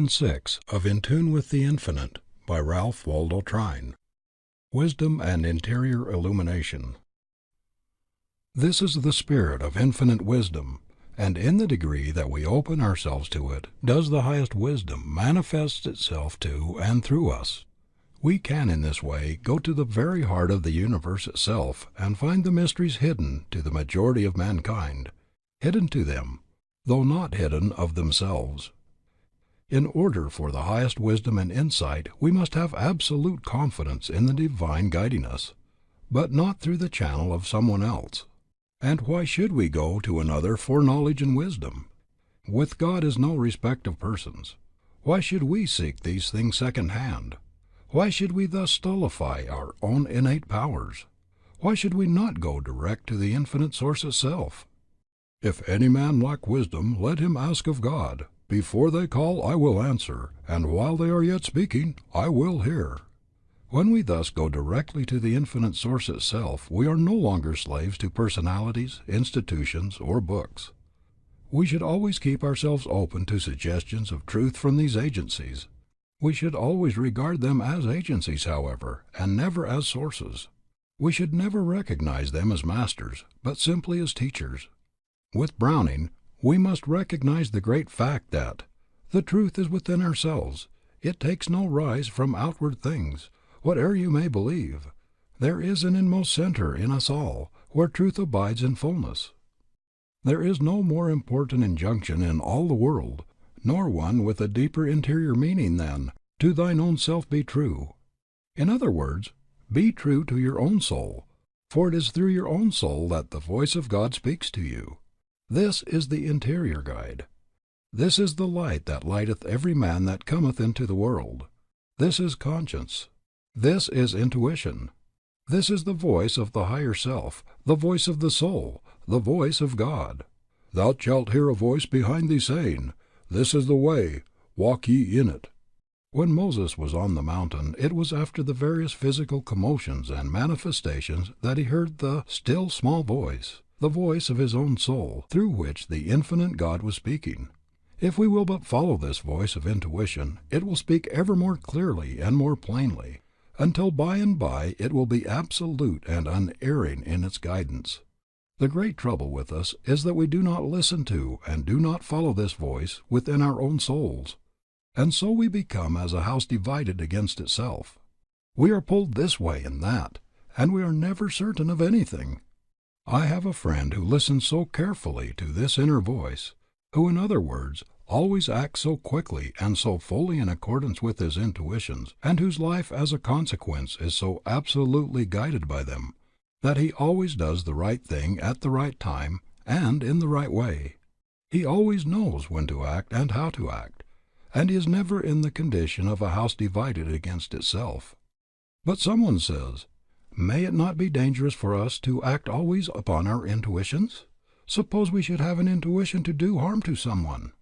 6 of In Tune with the Infinite by Ralph Waldo Trine. Wisdom and Interior Illumination. This is the spirit of infinite wisdom, and in the degree that we open ourselves to it does the highest wisdom manifest itself to and through us. We can in this way go to the very heart of the universe itself and find the mysteries hidden to the majority of mankind, hidden to them, though not hidden of themselves. In order for the highest wisdom and insight we must have absolute confidence in the divine guiding us, but not through the channel of someone else. And why should we go to another for knowledge and wisdom? With God is no respect of persons. Why should we seek these things second hand? Why should we thus stultify our own innate powers? Why should we not go direct to the infinite source itself? If any man lack wisdom, let him ask of God. Before they call, I will answer, and while they are yet speaking, I will hear. When we thus go directly to the infinite source itself, we are no longer slaves to personalities, institutions, or books. We should always keep ourselves open to suggestions of truth from these agencies. We should always regard them as agencies, however, and never as sources. We should never recognize them as masters, but simply as teachers. With Browning, we must recognize the great fact that the truth is within ourselves. It takes no rise from outward things, whate'er you may believe. There is an inmost center in us all, where truth abides in fullness. There is no more important injunction in all the world, nor one with a deeper interior meaning than, to thine own self be true. In other words, be true to your own soul, for it is through your own soul that the voice of God speaks to you. This is the interior guide. This is the light that lighteth every man that cometh into the world. This is conscience. This is intuition. This is the voice of the higher self, the voice of the soul, the voice of God. Thou shalt hear a voice behind thee saying, This is the way, walk ye in it. When Moses was on the mountain, it was after the various physical commotions and manifestations that he heard the still small voice, the voice of his own soul, through which the infinite God was speaking. If we will but follow this voice of intuition, it will speak ever more clearly and more plainly, until by and by it will be absolute and unerring in its guidance. The great trouble with us is that we do not listen to and do not follow this voice within our own souls, and so we become as a house divided against itself. We are pulled this way and that, and we are never certain of anything. I have a friend who listens so carefully to this inner voice, who in other words always acts so quickly and so fully in accordance with his intuitions, and whose life as a consequence is so absolutely guided by them, that he always does the right thing at the right time and in the right way. He always knows when to act and how to act, and he is never in the condition of a house divided against itself. But someone says, may it not be dangerous for us to act always upon our intuitions? Suppose we should have an intuition to do harm to someone?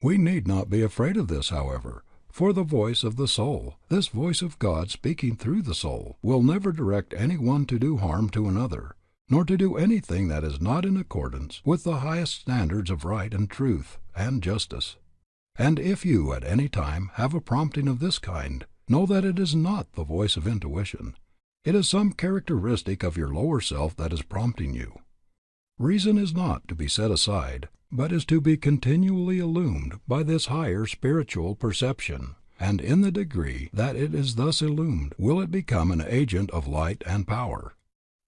We need not be afraid of this, however, for the voice of the soul, this voice of God speaking through the soul, will never direct any one to do harm to another, nor to do anything that is not in accordance with the highest standards of right and truth and justice. And if you at any time have a prompting of this kind, know that it is not the voice of intuition. It is some characteristic of your lower self that is prompting you. Reason is not to be set aside, but is to be continually illumined by this higher spiritual perception, and in the degree that it is thus illumined will it become an agent of light and power.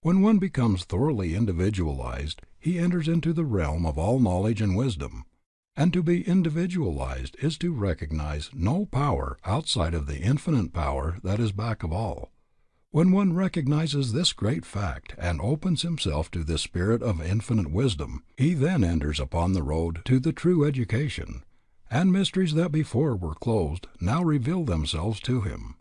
When one becomes thoroughly individualized, he enters into the realm of all knowledge and wisdom. And to be individualized is to recognize no power outside of the infinite power that is back of all. When one recognizes this great fact and opens himself to this spirit of infinite wisdom, he then enters upon the road to the true education, and mysteries that before were closed now reveal themselves to him.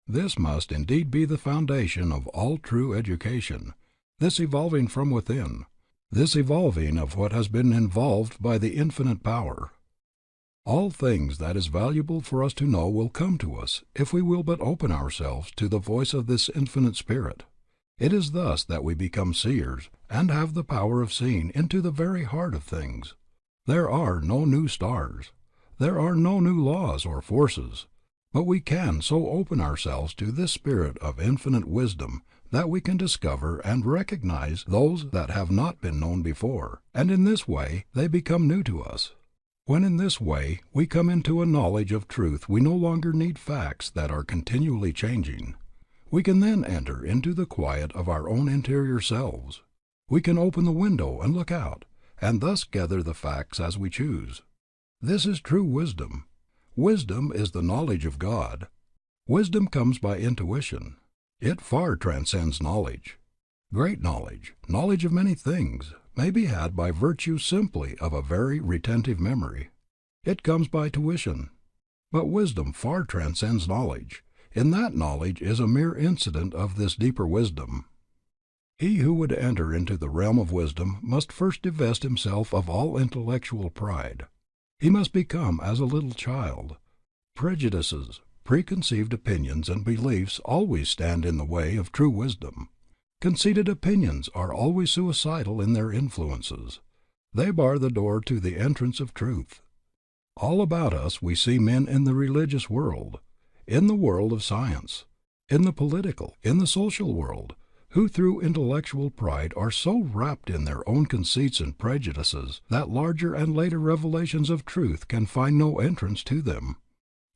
This must indeed be the foundation of all true education, this evolving from within, this evolving of what has been involved by the infinite power. All things that is valuable for us to know will come to us if we will but open ourselves to the voice of this infinite spirit. It is thus that we become seers and have the power of seeing into the very heart of things. There are no new stars. There are no new laws or forces, but we can so open ourselves to this spirit of infinite wisdom that we can discover and recognize those that have not been known before, and in this way they become new to us. When in this way we come into a knowledge of truth we no longer need facts that are continually changing. We can then enter into the quiet of our own interior selves. We can open the window and look out, and thus gather the facts as we choose. This is true wisdom. Wisdom is the knowledge of God. Wisdom comes by intuition. It far transcends knowledge. Great knowledge, knowledge of many things, may be had by virtue simply of a very retentive memory. It comes by tuition. But wisdom far transcends knowledge. In that knowledge is a mere incident of this deeper wisdom. He who would enter into the realm of wisdom must first divest himself of all intellectual pride. He must become as a little child. Prejudices, preconceived opinions and beliefs always stand in the way of true wisdom. Conceited opinions are always suicidal in their influences. They bar the door to the entrance of truth. All about us we see men in the religious world, in the world of science, in the political, in the social world, who through intellectual pride are so wrapped in their own conceits and prejudices that larger and later revelations of truth can find no entrance to them.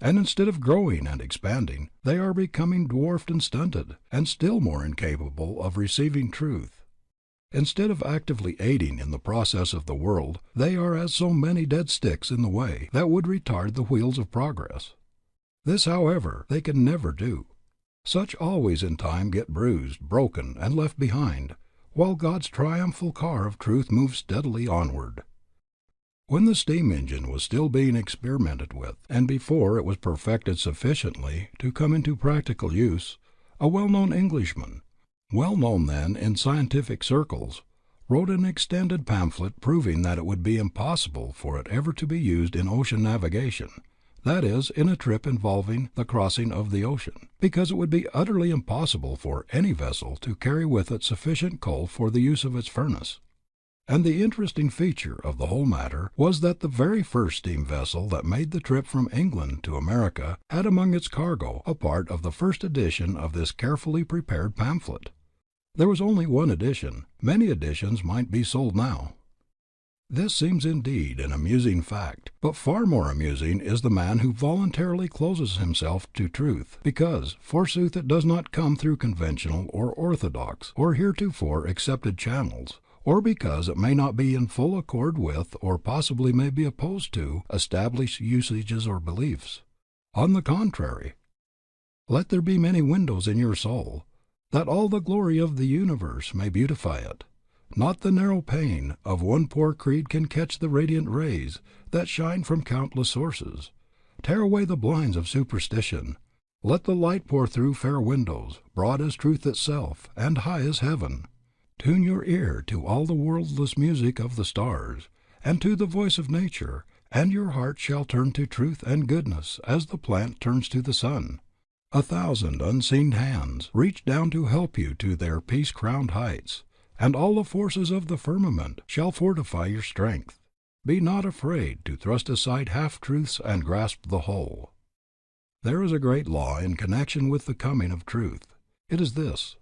And instead of growing and expanding, they are becoming dwarfed and stunted, and still more incapable of receiving truth. Instead of actively aiding in the process of the world, they are as so many dead sticks in the way that would retard the wheels of progress. This, however, they can never do. Such always in time get bruised, broken, and left behind, while God's triumphal car of truth moves steadily onward. When the steam engine was still being experimented with, and before it was perfected sufficiently to come into practical use, a well-known Englishman, well known then in scientific circles, wrote an extended pamphlet proving that it would be impossible for it ever to be used in ocean navigation, that is, in a trip involving the crossing of the ocean, because it would be utterly impossible for any vessel to carry with it sufficient coal for the use of its furnace. And the interesting feature of the whole matter was that the very first steam vessel that made the trip from England to America had among its cargo a part of the first edition of this carefully prepared pamphlet. There was only one edition. Many editions might be sold now. This seems indeed an amusing fact, but far more amusing is the man who voluntarily closes himself to truth, because, forsooth, it does not come through conventional or orthodox or heretofore accepted channels, or because it may not be in full accord with, or possibly may be opposed to, established usages or beliefs. On the contrary, let there be many windows in your soul, that all the glory of the universe may beautify it. Not the narrow pane of one poor creed can catch the radiant rays that shine from countless sources. Tear away the blinds of superstition. Let the light pour through fair windows, broad as truth itself, and high as heaven. Tune your ear to all the worldless music of the stars, and to the voice of nature, and your heart shall turn to truth and goodness as the plant turns to the sun. 1,000 unseen hands reach down to help you to their peace-crowned heights, and all the forces of the firmament shall fortify your strength. Be not afraid to thrust aside half-truths and grasp the whole. There is a great law in connection with the coming of truth. It is this: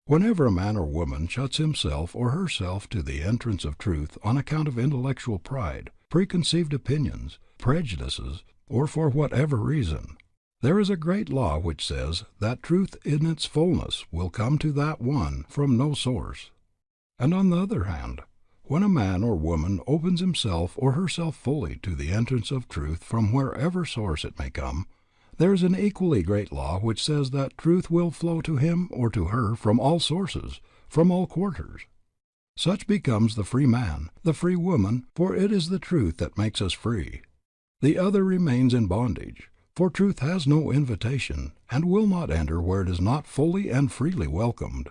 whenever a man or woman shuts himself or herself to the entrance of truth on account of intellectual pride, preconceived opinions, prejudices, or for whatever reason, there is a great law which says that truth in its fullness will come to that one from no source. And on the other hand, when a man or woman opens himself or herself fully to the entrance of truth from wherever source it may come, there is an equally great law which says that truth will flow to him or to her from all sources, from all quarters. Such becomes the free man, the free woman, for it is the truth that makes us free. The other remains in bondage, for truth has no invitation, and will not enter where it is not fully and freely welcomed.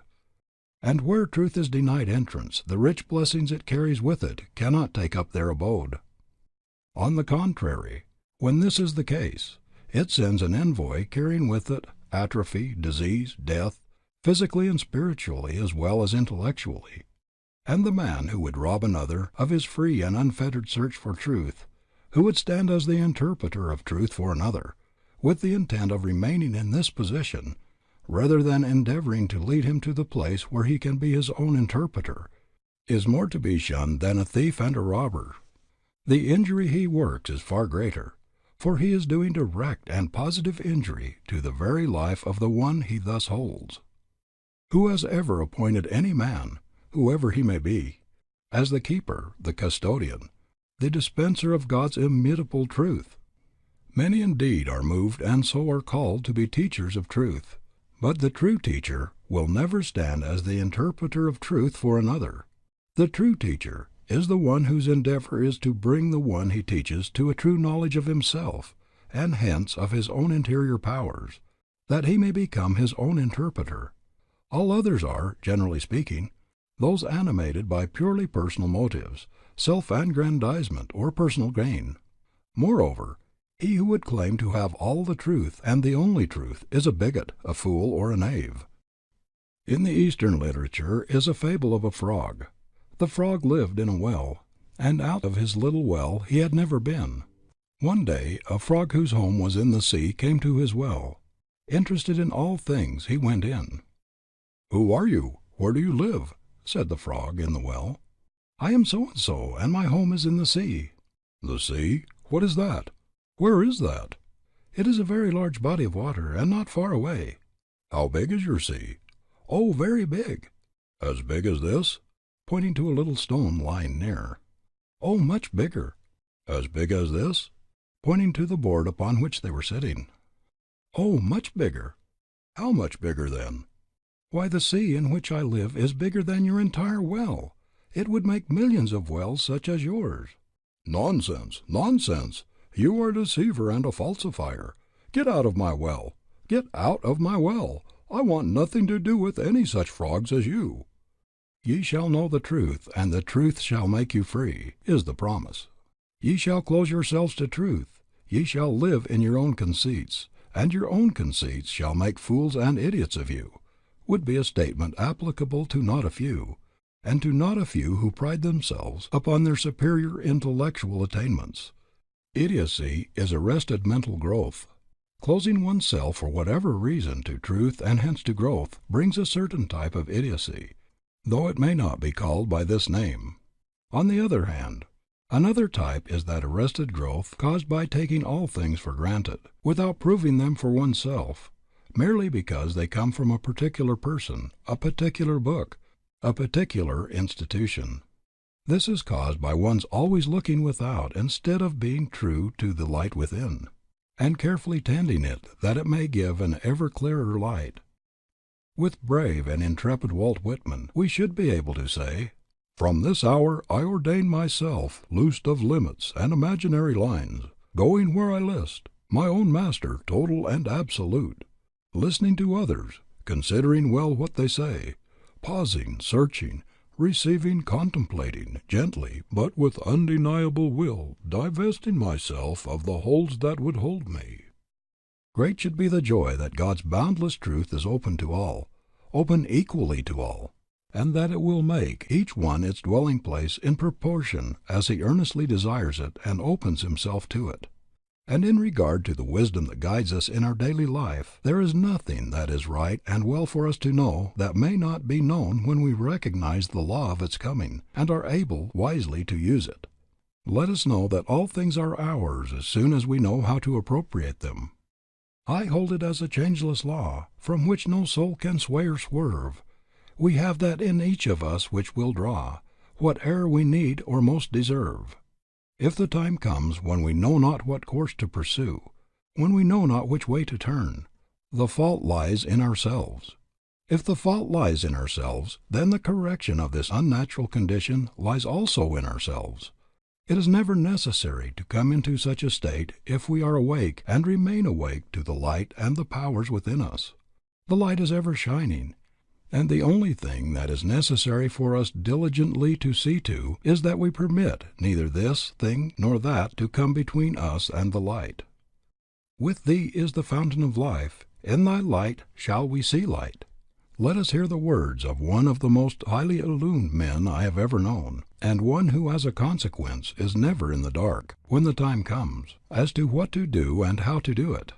And where truth is denied entrance, the rich blessings it carries with it cannot take up their abode. On the contrary, when this is the case, it sends an envoy carrying with it atrophy, disease, death, physically and spiritually as well as intellectually. And the man who would rob another of his free and unfettered search for truth who would stand as the interpreter of truth for another, with the intent of remaining in this position, rather than endeavoring to lead him to the place where he can be his own interpreter, is more to be shunned than a thief and a robber. The injury he works is far greater, for he is doing direct and positive injury to the very life of the one he thus holds. Who has ever appointed any man, whoever he may be, as the keeper, the custodian, the dispenser of God's immutable truth? Many indeed are moved and so are called to be teachers of truth, but the true teacher will never stand as the interpreter of truth for another. The true teacher is the one whose endeavor is to bring the one he teaches to a true knowledge of himself, and hence of his own interior powers, that he may become his own interpreter. All others are, generally speaking, those animated by purely personal motives, self-aggrandizement, or personal gain. Moreover, he who would claim to have all the truth and the only truth is a bigot, a fool, or a knave. In the Eastern literature is a fable of a frog. The frog lived in a well, and out of his little well he had never been. One day a frog whose home was in the sea came to his well. Interested in all things, he went in. "Who are you? Where do you live?" said the frog in the well. "I am so-and-so, and my home is in the sea." "The sea? What is that? Where is that?" "It is a very large body of water, and not far away." "How big is your sea?" "Oh, very big." "As big as this?" pointing to a little stone lying near. "Oh, much bigger." "As big as this?" pointing to the board upon which they were sitting. "Oh, much bigger." "How much bigger then?" "Why, the sea in which I live is bigger than your entire well. It would make millions of wells such as yours." "Nonsense, nonsense. You are a deceiver and a falsifier. Get out of my well. Get out of my well. I want nothing to do with any such frogs as you." "Ye shall know the truth, and the truth shall make you free," is the promise. "Ye shall close yourselves to truth. Ye shall live in your own conceits, and your own conceits shall make fools and idiots of you," would be a statement applicable to not a few, and to not a few who pride themselves upon their superior intellectual attainments. Idiocy is arrested mental growth. Closing oneself for whatever reason to truth and hence to growth brings a certain type of idiocy, though it may not be called by this name. On the other hand, another type is that arrested growth caused by taking all things for granted, without proving them for oneself, merely because they come from a particular person, a particular book, a particular institution. This is caused by one's always looking without instead of being true to the light within, and carefully tending it that it may give an ever clearer light. With brave and intrepid Walt Whitman, we should be able to say, "From this hour I ordain myself, loosed of limits and imaginary lines, going where I list, my own master, total and absolute, listening to others, considering well what they say, pausing, searching, receiving, contemplating, gently, but with undeniable will, divesting myself of the holds that would hold me." Great should be the joy that God's boundless truth is open to all, open equally to all, and that it will make each one its dwelling place in proportion as he earnestly desires it and opens himself to it. And in regard to the wisdom that guides us in our daily life, there is nothing that is right and well for us to know that may not be known when we recognize the law of its coming and are able wisely to use it. Let us know that all things are ours as soon as we know how to appropriate them. I hold it as a changeless law, from which no soul can sway or swerve. We have that in each of us which will draw, whate'er we need or most deserve. If the time comes when we know not what course to pursue, when we know not which way to turn, the fault lies in ourselves. If the fault lies in ourselves, then the correction of this unnatural condition lies also in ourselves. It is never necessary to come into such a state if we are awake and remain awake to the light and the powers within us. The light is ever shining, and the only thing that is necessary for us diligently to see to is that we permit neither this thing nor that to come between us and the light. With thee is the fountain of life, in thy light shall we see light. Let us hear the words of one of the most highly illumined men I have ever known, and one who as a consequence is never in the dark, when the time comes, as to what to do and how to do it.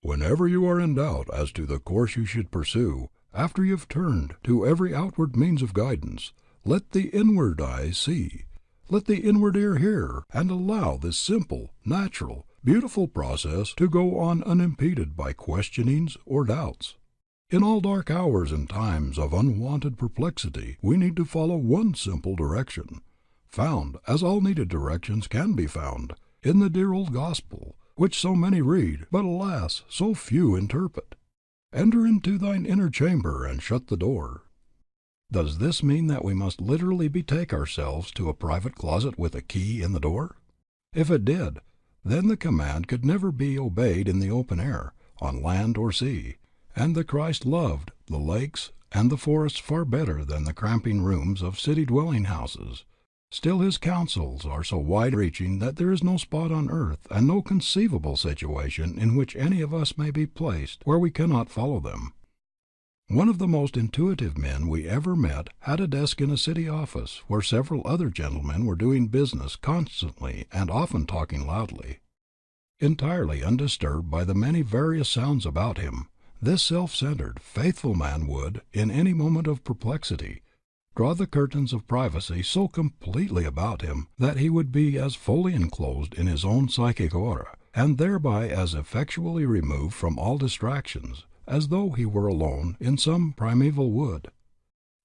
Whenever you are in doubt as to the course you should pursue, after you have turned to every outward means of guidance, let the inward eye see, let the inward ear hear, and allow this simple, natural, beautiful process to go on unimpeded by questionings or doubts. In all dark hours and times of unwonted perplexity, we need to follow one simple direction, found, as all needed directions can be found, in the dear old gospel, which so many read, but alas, so few interpret. Enter into thine inner chamber and shut the door. Does this mean that we must literally betake ourselves to a private closet with a key in the door? If it did, then the command could never be obeyed in the open air, on land or sea, and the Christ loved the lakes and the forests far better than the cramping rooms of city dwelling houses. Still his counsels are so wide-reaching that there is no spot on earth and no conceivable situation in which any of us may be placed where we cannot follow them. One of the most intuitive men we ever met had a desk in a city office where several other gentlemen were doing business constantly and often talking loudly. Entirely undisturbed by the many various sounds about him, this self-centered, faithful man would, in any moment of perplexity, draw the curtains of privacy so completely about him that he would be as fully enclosed in his own psychic aura, and thereby as effectually removed from all distractions, as though he were alone in some primeval wood.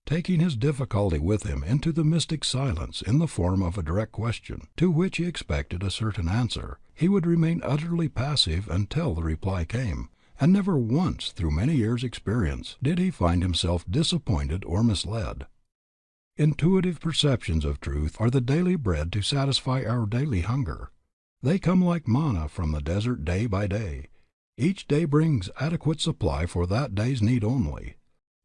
Taking his difficulty with him into the mystic silence in the form of a direct question, to which he expected a certain answer, he would remain utterly passive until the reply came, and never once through many years' experience did he find himself disappointed or misled. Intuitive perceptions of truth are the daily bread to satisfy our daily hunger. They come like manna from the desert day by day. Each day brings adequate supply for that day's need only.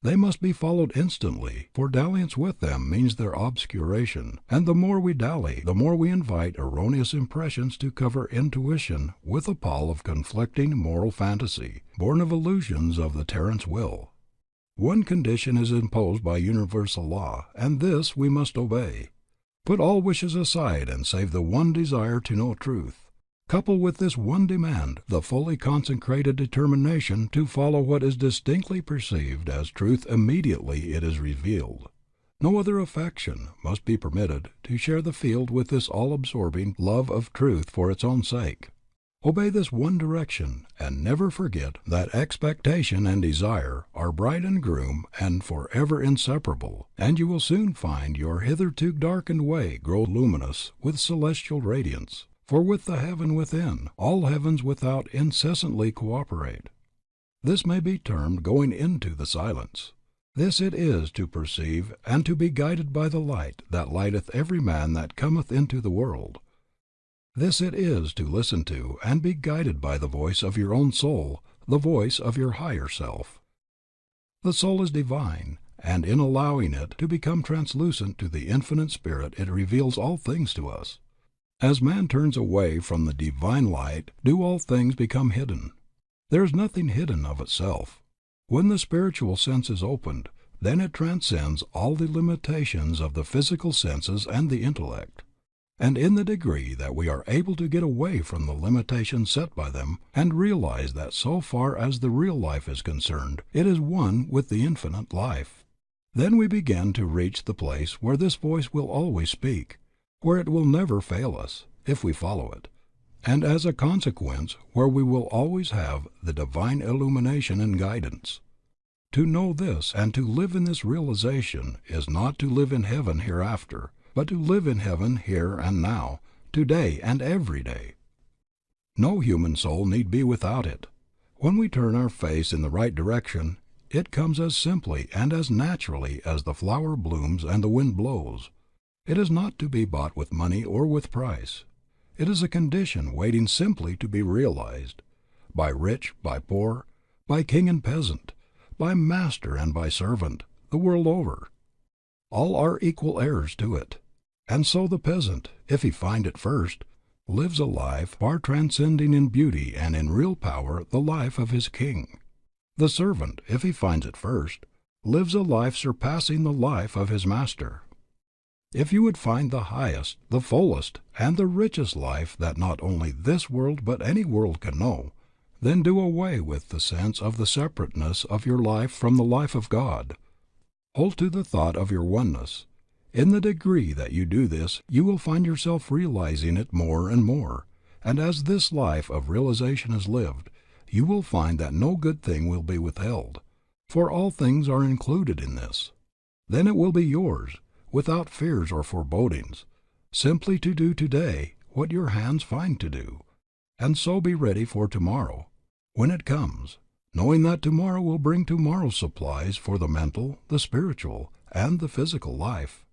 They must be followed instantly, for dalliance with them means their obscuration, and the more we dally, the more we invite erroneous impressions to cover intuition with a pall of conflicting moral fantasy, born of illusions of the tyrant's will. One condition is imposed by universal law, and this we must obey. Put all wishes aside and save the one desire to know truth. Couple with this one demand the fully consecrated determination to follow what is distinctly perceived as truth immediately it is revealed. No other affection must be permitted to share the field with this all-absorbing love of truth for its own sake. Obey this one direction, and never forget that expectation and desire are bride and groom and forever inseparable, and you will soon find your hitherto darkened way grow luminous with celestial radiance. For with the heaven within, all heavens without incessantly cooperate. This may be termed going into the silence. This it is to perceive and to be guided by the light that lighteth every man that cometh into the world. This it is to listen to and be guided by the voice of your own soul, the voice of your higher self. The soul is divine, and in allowing it to become translucent to the infinite spirit it reveals all things to us. As man turns away from the divine light, do all things become hidden. There is nothing hidden of itself. When the spiritual sense is opened, then it transcends all the limitations of the physical senses and the intellect. And in the degree that we are able to get away from the limitations set by them, and realize that so far as the real life is concerned, it is one with the infinite life, then we begin to reach the place where this voice will always speak, where it will never fail us, if we follow it, and as a consequence where we will always have the divine illumination and guidance. To know this and to live in this realization is not to live in heaven hereafter, but to live in heaven here and now, today and every day. No human soul need be without it. When we turn our face in the right direction, it comes as simply and as naturally as the flower blooms and the wind blows. It is not to be bought with money or with price. It is a condition waiting simply to be realized, by rich, by poor, by king and peasant, by master and by servant, the world over. All are equal heirs to it. And so the peasant, if he find it first, lives a life far transcending in beauty and in real power the life of his king. The servant, if he finds it first, lives a life surpassing the life of his master. If you would find the highest, the fullest, and the richest life that not only this world but any world can know, then do away with the sense of the separateness of your life from the life of God. Hold to the thought of your oneness. In the degree that you do this, you will find yourself realizing it more and more, and as this life of realization is lived, you will find that no good thing will be withheld, for all things are included in this. Then it will be yours, without fears or forebodings, simply to do today what your hands find to do, and so be ready for tomorrow, when it comes, knowing that tomorrow will bring tomorrow's supplies for the mental, the spiritual, and the physical life.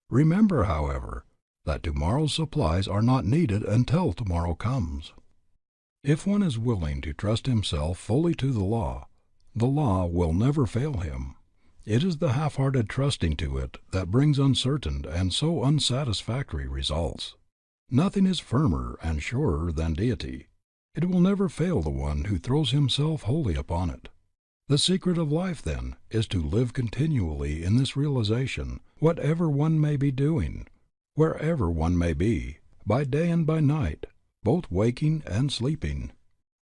Remember, however, that tomorrow's supplies are not needed until tomorrow comes. If one is willing to trust himself fully to the law will never fail him. It is the half-hearted trusting to it that brings uncertain and so unsatisfactory results. Nothing is firmer and surer than Deity. It will never fail the one who throws himself wholly upon it. The secret of life, then, is to live continually in this realization, whatever one may be doing, wherever one may be, by day and by night, both waking and sleeping.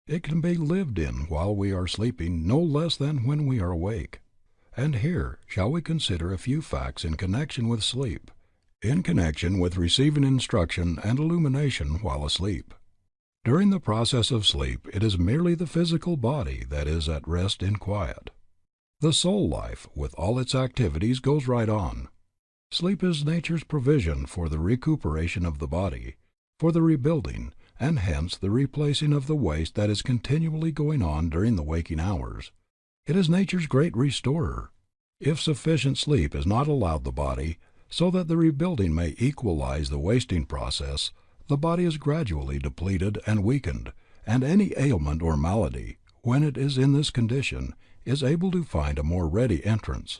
It can be lived in while we are sleeping no less than when we are awake. And here shall we consider a few facts in connection with sleep, in connection with receiving instruction and illumination while asleep. During the process of sleep it is merely the physical body that is at rest in quiet. The soul life, with all its activities, goes right on. Sleep is nature's provision for the recuperation of the body, for the rebuilding, and hence the replacing of the waste that is continually going on during the waking hours. It is nature's great restorer. If sufficient sleep is not allowed the body, so that the rebuilding may equalize the wasting process, the body is gradually depleted and weakened, and any ailment or malady, when it is in this condition, is able to find a more ready entrance.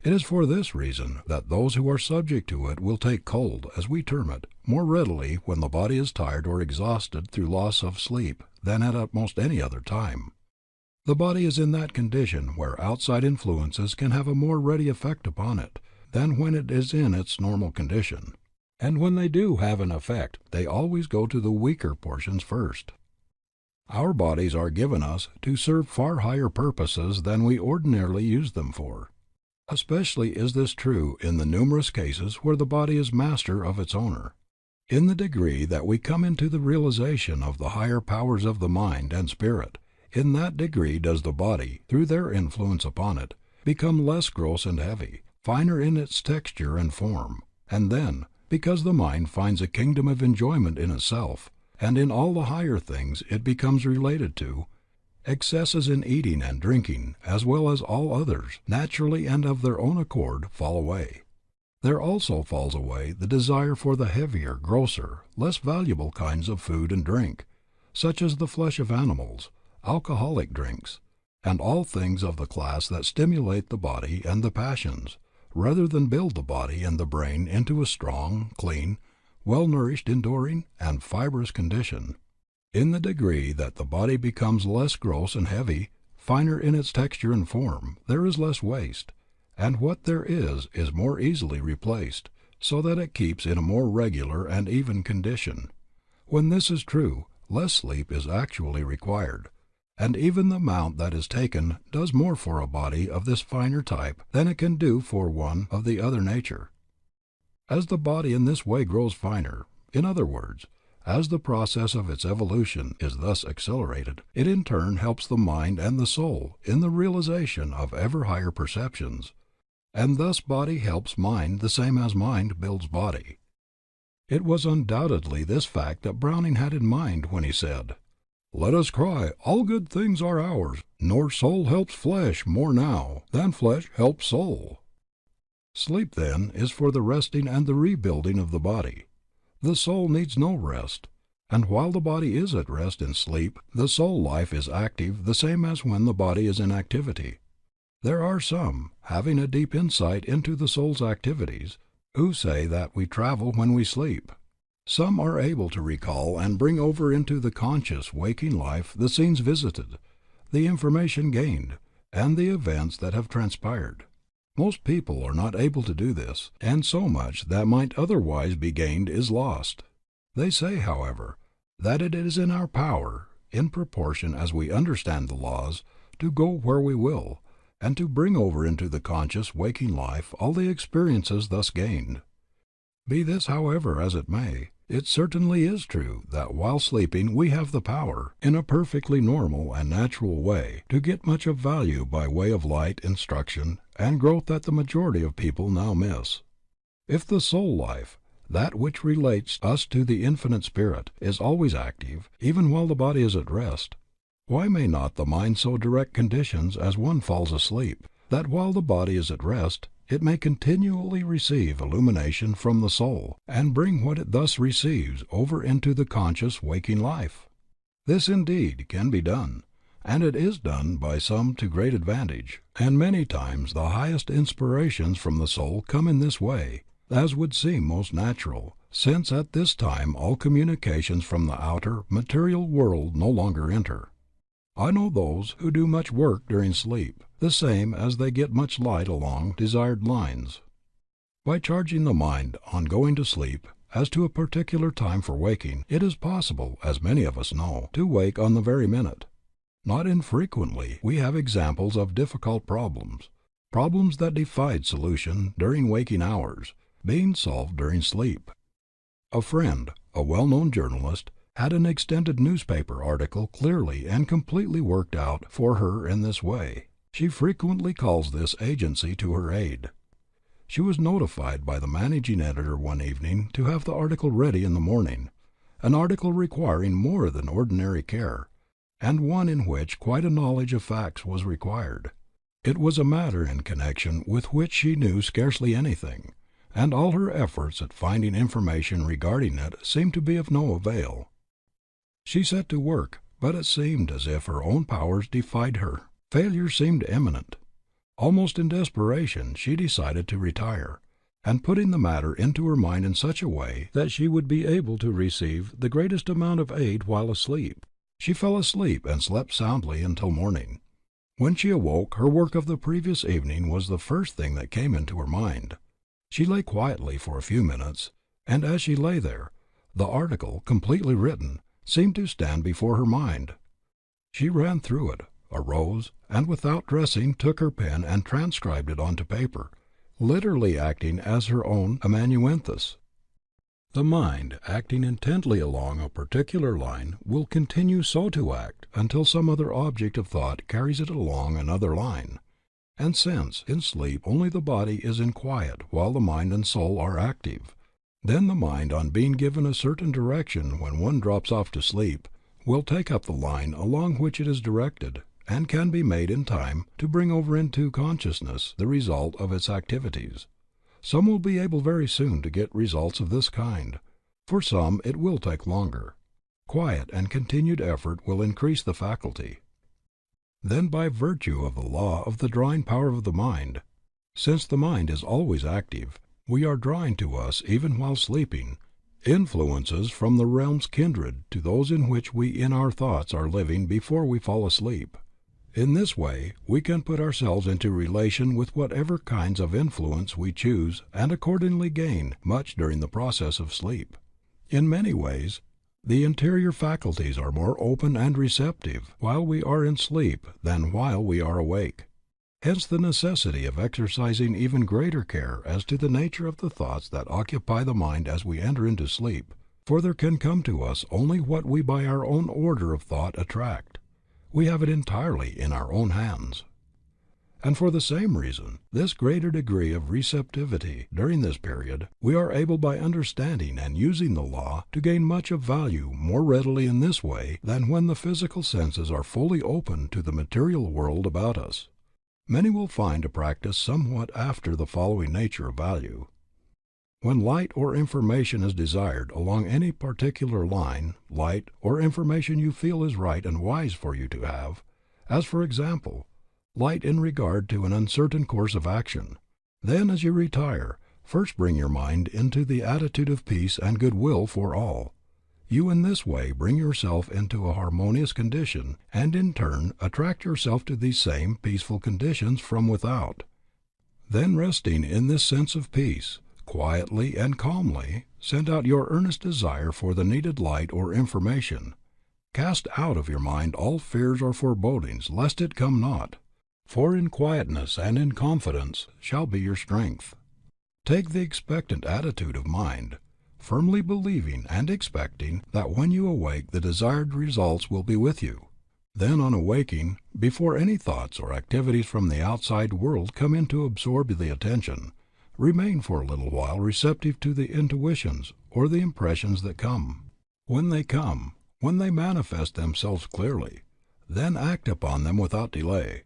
It is for this reason that those who are subject to it will take cold, as we term it, more readily when the body is tired or exhausted through loss of sleep than at almost any other time. The body is in that condition where outside influences can have a more ready effect upon it than when it is in its normal condition. And when they do have an effect, they always go to the weaker portions first. Our bodies are given us to serve far higher purposes than we ordinarily use them for. Especially is this true in the numerous cases where the body is master of its owner. In the degree that we come into the realization of the higher powers of the mind and spirit, in that degree does the body, through their influence upon it, become less gross and heavy, finer in its texture and form, and then, because the mind finds a kingdom of enjoyment in itself, and in all the higher things it becomes related to, excesses in eating and drinking, as well as all others, naturally and of their own accord fall away. There also falls away the desire for the heavier, grosser, less valuable kinds of food and drink, such as the flesh of animals, alcoholic drinks, and all things of the class that stimulate the body and the passions, rather than build the body and the brain into a strong, clean, well-nourished, enduring, and fibrous condition. In the degree that the body becomes less gross and heavy, finer in its texture and form, there is less waste, and what there is more easily replaced, so that it keeps in a more regular and even condition. When this is true, less sleep is actually required, and even the amount that is taken does more for a body of this finer type than it can do for one of the other nature. As the body in this way grows finer, in other words, as the process of its evolution is thus accelerated, it in turn helps the mind and the soul in the realization of ever higher perceptions, and thus body helps mind the same as mind builds body. It was undoubtedly this fact that Browning had in mind when he said, "Let us cry, all good things are ours, nor soul helps flesh more now than flesh helps soul." Sleep, then, is for the resting and the rebuilding of the body. The soul needs no rest, and while the body is at rest in sleep, the soul life is active the same as when the body is in activity. There are some, having a deep insight into the soul's activities, who say that we travel when we sleep. Some are able to recall and bring over into the conscious waking life the scenes visited, the information gained, and the events that have transpired. Most people are not able to do this, and so much that might otherwise be gained is lost. They say, however, that it is in our power, in proportion as we understand the laws, to go where we will, and to bring over into the conscious waking life all the experiences thus gained. Be this, however, as it may, it certainly is true that while sleeping we have the power, in a perfectly normal and natural way, to get much of value by way of light, instruction, and growth that the majority of people now miss. If the soul life, that which relates us to the Infinite Spirit, is always active, even while the body is at rest, why may not the mind so direct conditions as one falls asleep, that while the body is at rest, it may continually receive illumination from the soul, and bring what it thus receives over into the conscious waking life? This indeed can be done, and it is done by some to great advantage, and many times the highest inspirations from the soul come in this way, as would seem most natural, since at this time all communications from the outer, material world no longer enter. I know those who do much work during sleep, the same as they get much light along desired lines. By charging the mind on going to sleep as to a particular time for waking, it is possible, as many of us know, to wake on the very minute. Not infrequently we have examples of difficult problems that defied solution during waking hours, being solved during sleep. A friend, a well-known journalist, had an extended newspaper article clearly and completely worked out for her in this way. She frequently calls this agency to her aid. She was notified by the managing editor one evening to have the article ready in the morning, an article requiring more than ordinary care, and one in which quite a knowledge of facts was required. It was a matter in connection with which she knew scarcely anything, and all her efforts at finding information regarding it seemed to be of no avail. She set to work, but it seemed as if her own powers defied her. Failure seemed imminent. Almost in desperation she decided to retire, and putting the matter into her mind in such a way that she would be able to receive the greatest amount of aid while asleep, she fell asleep and slept soundly until morning. When she awoke, her work of the previous evening was the first thing that came into her mind. She lay quietly for a few minutes, and as she lay there, the article, completely written, seemed to stand before her mind. She ran through it, arose, and without dressing took her pen and transcribed it onto paper, literally acting as her own amanuensis. The mind, acting intently along a particular line, will continue so to act until some other object of thought carries it along another line. And since, in sleep, only the body is in quiet while the mind and soul are active, then the mind, on being given a certain direction when one drops off to sleep, will take up the line along which it is directed, and can be made in time to bring over into consciousness the result of its activities. Some will be able very soon to get results of this kind. For some it will take longer. Quiet and continued effort will increase the faculty. Then, by virtue of the law of the drawing power of the mind, since the mind is always active, we are drawing to us, even while sleeping, influences from the realms kindred to those in which we in our thoughts are living before we fall asleep. In this way we can put ourselves into relation with whatever kinds of influence we choose and accordingly gain much during the process of sleep. In many ways, the interior faculties are more open and receptive while we are in sleep than while we are awake. Hence the necessity of exercising even greater care as to the nature of the thoughts that occupy the mind as we enter into sleep, for there can come to us only what we by our own order of thought attract. We have it entirely in our own hands. And for the same reason, this greater degree of receptivity during this period, we are able by understanding and using the law to gain much of value more readily in this way than when the physical senses are fully open to the material world about us. Many will find a practice somewhat after the following nature of value. When light or information is desired along any particular line, light or information you feel is right and wise for you to have, as for example, light in regard to an uncertain course of action, then as you retire, first bring your mind into the attitude of peace and goodwill for all. You in this way bring yourself into a harmonious condition, and in turn attract yourself to these same peaceful conditions from without. Then, resting in this sense of peace, quietly and calmly send out your earnest desire for the needed light or information. Cast out of your mind all fears or forebodings, lest it come not. For in quietness and in confidence shall be your strength. Take the expectant attitude of mind, firmly believing and expecting that when you awake the desired results will be with you. Then on awaking, before any thoughts or activities from the outside world come in to absorb the attention, remain for a little while receptive to the intuitions or the impressions that come. When they manifest themselves clearly, then act upon them without delay.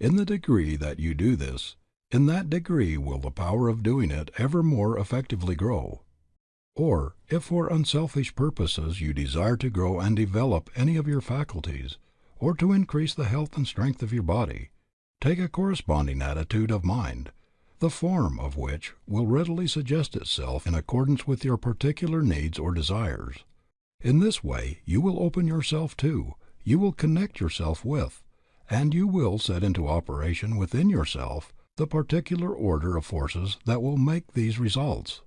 In the degree that you do this, in that degree will the power of doing it ever more effectively grow. Or, if for unselfish purposes you desire to grow and develop any of your faculties, or to increase the health and strength of your body, take a corresponding attitude of mind, the form of which will readily suggest itself in accordance with your particular needs or desires. In this way you will open yourself to, you will connect yourself with, and you will set into operation within yourself the particular order of forces that will make these results.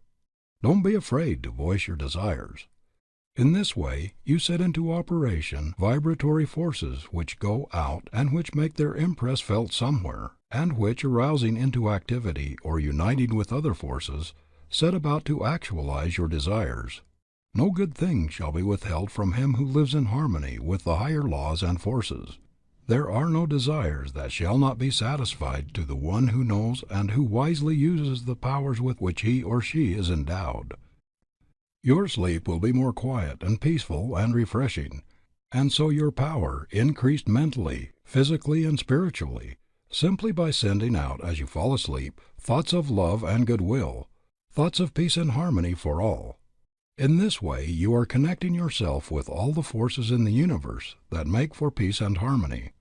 Don't be afraid to voice your desires. In this way you set into operation vibratory forces which go out and which make their impress felt somewhere, and which, arousing into activity or uniting with other forces, set about to actualize your desires. No good thing shall be withheld from him who lives in harmony with the higher laws and forces. There are no desires that shall not be satisfied to the one who knows and who wisely uses the powers with which he or she is endowed. Your sleep will be more quiet and peaceful and refreshing, and so your power increased mentally, physically, and spiritually, simply by sending out as you fall asleep thoughts of love and goodwill, thoughts of peace and harmony for all. In this way you are connecting yourself with all the forces in the universe that make for peace and harmony.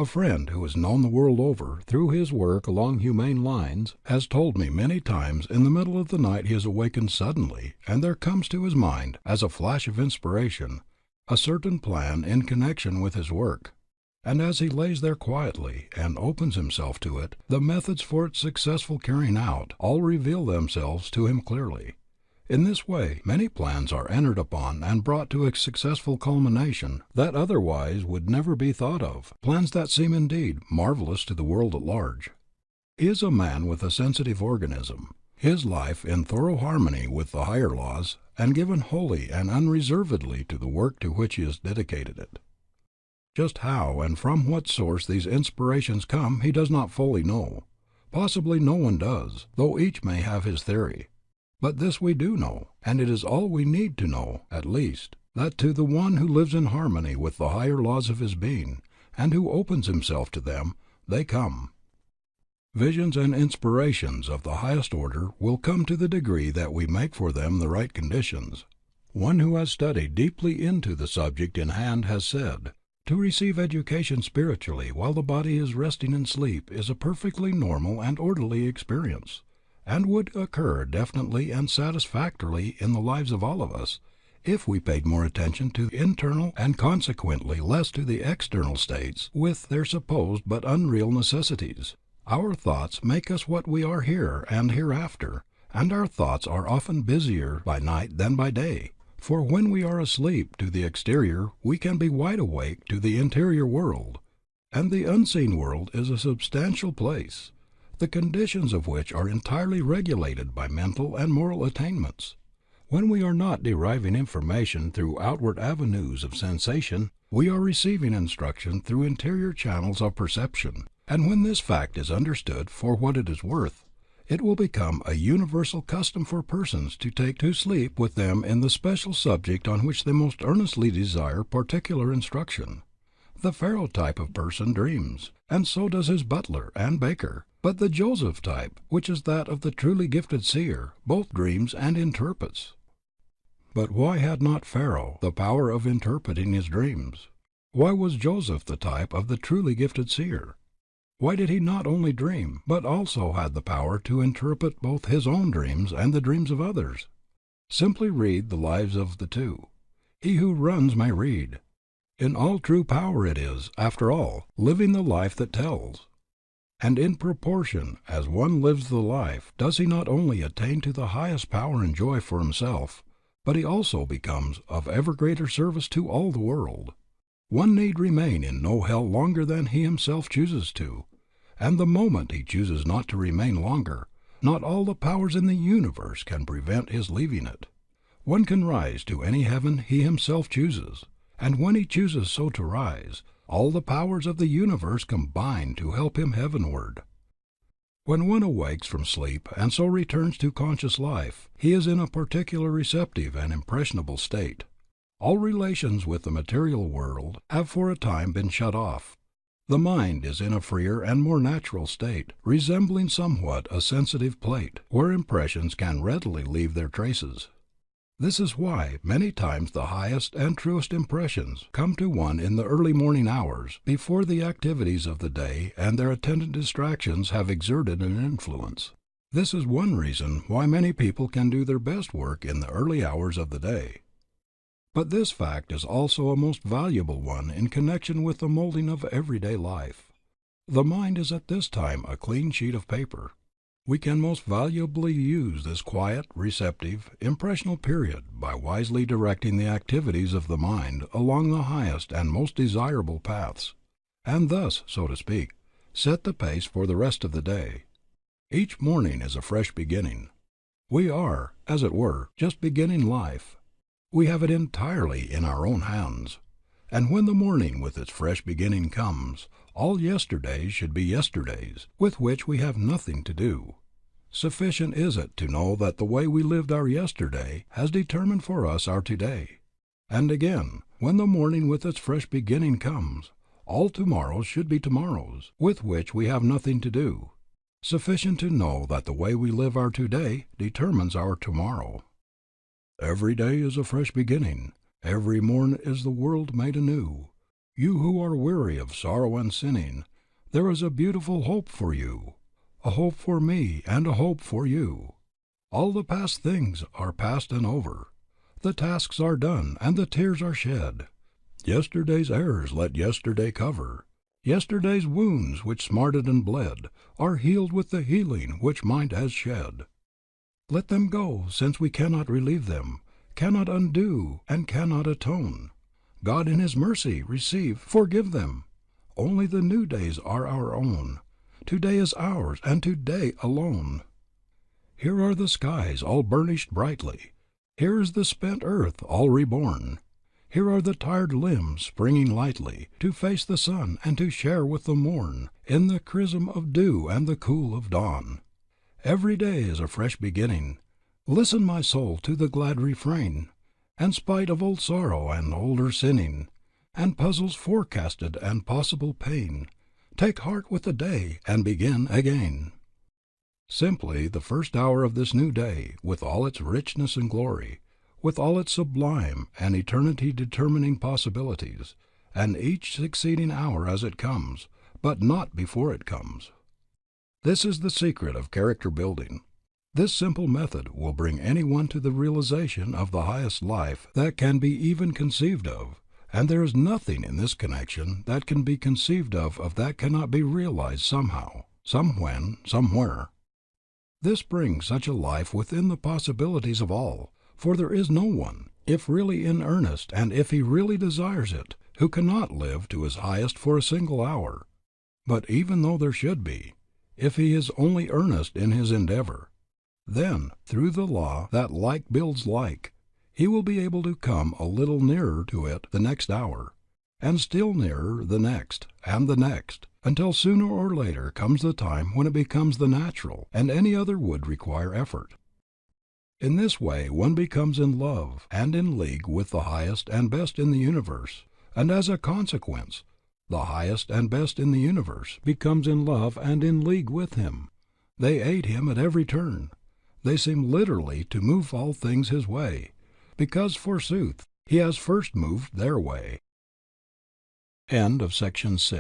A friend who has known the world over through his work along humane lines has told me many times in the middle of the night he has awakened suddenly and there comes to his mind, as a flash of inspiration, a certain plan in connection with his work. And as he lays there quietly and opens himself to it, the methods for its successful carrying out all reveal themselves to him clearly. In this way many plans are entered upon and brought to a successful culmination that otherwise would never be thought of, plans that seem indeed marvelous to the world at large. He is a man with a sensitive organism, his life in thorough harmony with the higher laws, and given wholly and unreservedly to the work to which he has dedicated it. Just how and from what source these inspirations come he does not fully know. Possibly no one does, though each may have his theory. But this we do know, and it is all we need to know, at least, that to the one who lives in harmony with the higher laws of his being, and who opens himself to them, they come. Visions and inspirations of the highest order will come to the degree that we make for them the right conditions. One who has studied deeply into the subject in hand has said, "To receive education spiritually while the body is resting in sleep is a perfectly normal and orderly experience, and would occur definitely and satisfactorily in the lives of all of us, if we paid more attention to the internal and consequently less to the external states with their supposed but unreal necessities. Our thoughts make us what we are here and hereafter, and our thoughts are often busier by night than by day, for when we are asleep to the exterior we can be wide awake to the interior world, and the unseen world is a substantial place, the conditions of which are entirely regulated by mental and moral attainments. When we are not deriving information through outward avenues of sensation, we are receiving instruction through interior channels of perception, and when this fact is understood for what it is worth, it will become a universal custom for persons to take to sleep with them in the special subject on which they most earnestly desire particular instruction. The Pharaoh type of person dreams, and so does his butler and baker. But the Joseph type, which is that of the truly gifted seer, both dreams and interprets. But why had not Pharaoh the power of interpreting his dreams? Why was Joseph the type of the truly gifted seer? Why did he not only dream, but also had the power to interpret both his own dreams and the dreams of others? Simply read the lives of the two. He who runs may read. In all true power it is, after all, living the life that tells. And in proportion as one lives the life does he not only attain to the highest power and joy for himself, but he also becomes of ever greater service to all the world. One need remain in no hell longer than he himself chooses to, and the moment he chooses not to remain longer, not all the powers in the universe can prevent his leaving it. One can rise to any heaven he himself chooses, and when he chooses so to rise, all the powers of the universe combine to help him heavenward. When one awakes from sleep and so returns to conscious life, he is in a particular receptive and impressionable state. All relations with the material world have for a time been shut off. The mind is in a freer and more natural state, resembling somewhat a sensitive plate, where impressions can readily leave their traces. This is why many times the highest and truest impressions come to one in the early morning hours, before the activities of the day and their attendant distractions have exerted an influence. This is one reason why many people can do their best work in the early hours of the day. But this fact is also a most valuable one in connection with the molding of everyday life. The mind is at this time a clean sheet of paper. We can most valuably use this quiet, receptive, impressional period by wisely directing the activities of the mind along the highest and most desirable paths, and thus, so to speak, set the pace for the rest of the day. Each morning is a fresh beginning. We are, as it were, just beginning life. We have it entirely in our own hands. And when the morning with its fresh beginning comes, all yesterdays should be yesterdays, with which we have nothing to do. Sufficient is it to know that the way we lived our yesterday has determined for us our today. And again, when the morning with its fresh beginning comes, all tomorrows should be tomorrows, with which we have nothing to do. Sufficient to know that the way we live our today determines our tomorrow. Every day is a fresh beginning. Every morn is the world made anew. You who are weary of sorrow and sinning, there is a beautiful hope for you, a hope for me and a hope for you. All the past things are past and over. The tasks are done and the tears are shed. Yesterday's errors let yesterday cover. Yesterday's wounds which smarted and bled are healed with the healing which mind has shed. Let them go, since we cannot relieve them, cannot undo, and cannot atone. God in His mercy, forgive them. Only the new days are our own. Today is ours, and today alone. Here are the skies all burnished brightly. Here is the spent earth all reborn. Here are the tired limbs springing lightly, to face the sun and to share with the morn, in the chrism of dew and the cool of dawn. Every day is a fresh beginning. Listen, my soul, to the glad refrain, and spite of old sorrow and older sinning, and puzzles forecasted and possible pain, take heart with the day and begin again. Simply the first hour of this new day, with all its richness and glory, with all its sublime and eternity-determining possibilities, and each succeeding hour as it comes, but not before it comes. This is the secret of character building. This simple method will bring anyone to the realization of the highest life that can be even conceived of, and there is nothing in this connection that can be conceived of that cannot be realized somehow, somewhen, somewhere. This brings such a life within the possibilities of all, for there is no one, if really in earnest and if he really desires it, who cannot live to his highest for a single hour. But even though there should be, if he is only earnest in his endeavor, then, through the law that like builds like, he will be able to come a little nearer to it the next hour, and still nearer the next, and the next, until sooner or later comes the time when it becomes the natural, and any other would require effort. In this way one becomes in love and in league with the highest and best in the universe, and as a consequence, the highest and best in the universe becomes in love and in league with him. They aid him at every turn. They seem literally to move all things his way, because, forsooth, he has first moved their way. End of section 6.